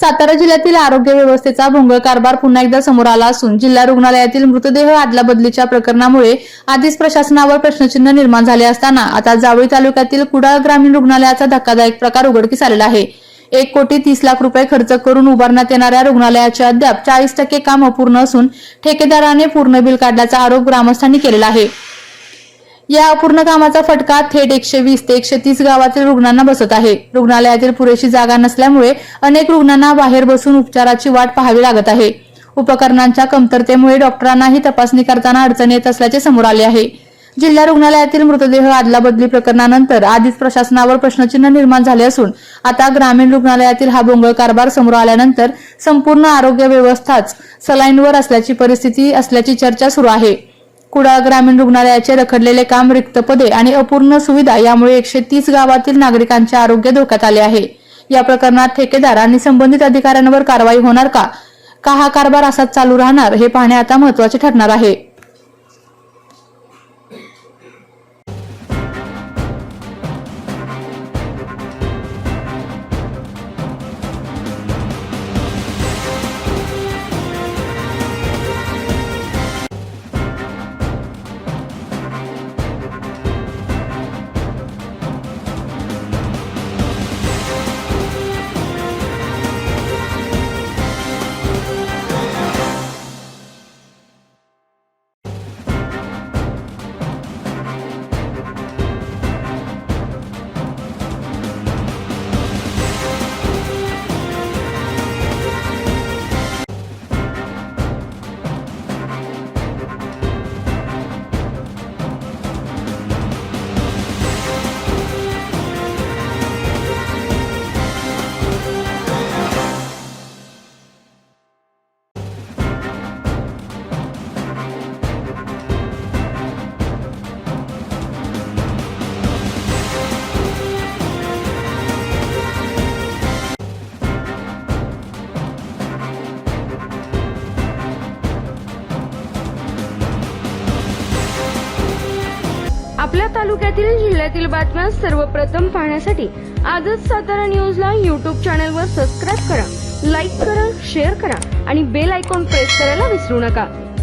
सातारा जिल्ह्यातील आरोग्य व्यवस्थेचा भोंगळ कारभार पुन्हा एकदा समोर आला असून जिल्हा रुग्णालयातील मृतदेह अदलाबदलीच्या प्रकरणामुळे आधीच प्रशासनावर प्रश्नचिन्ह निर्माण झाले असताना आता जावळी तालुक्यातील कुडाळ ग्रामीण रुग्णालयाचा धक्कादायक प्रकार उघडकीस आलेला आहे। 1,30,00,000 रुपये खर्च करून उभारण्यात येणाऱ्या रुग्णालयाचे अद्याप 40% काम अपूर्ण असून ठेकेदाराने पूर्ण बिल काढल्याचा आरोप ग्रामस्थांनी केलेला आहे। या अपूर्ण कामाचा फटका थेट 120 ते 130 गावातील रुग्णांना बसत आहे। रुग्णालयातील पुरेशी जागा नसल्यामुळे अनेक रुग्णांना बाहेर बसून उपचाराची वाट पाहावी लागत आहे। उपकरणांच्या कमतरतेमुळे डॉक्टरांनाही तपासणी करताना अडचण येत असल्याचे समोर आले आहे। जिल्हा रुग्णालयातील मृतदेह अदलाबदली प्रकरणानंतर आधीच प्रशासनावर प्रश्नचिन्ह निर्माण झाले असून आता ग्रामीण रुग्णालयातील हा भोंगळ कारभार समोर आल्यानंतर संपूर्ण आरोग्य व्यवस्थाच सलाईनवर असल्याची परिस्थिती असल्याची चर्चा सुरू आहे। कुडाळ ग्रामीण रुग्णालयाचे रखडलेले काम, रिक्त पदे आणि अपूर्ण सुविधा यामुळे 130 गावातील नागरिकांचे आरोग्य धोक्यात आले आहे। या प्रकरणात ठेकेदार आणि संबंधित अधिकाऱ्यांवर कारवाई होणार का हा कारभार असाच चालू राहणार हे पाहणे आता महत्त्वाचे ठरणार आहे। आपल्या तालुक्यातील जिल्ह्यातील बातम्या सर्वप्रथम पाहण्यासाठी आजच सातारा न्यूजला YouTube चॅनलवर सबस्क्राइब करा, लाईक करा, शेअर करा आणि बेल आयकॉन प्रेस करायला विसरू नका।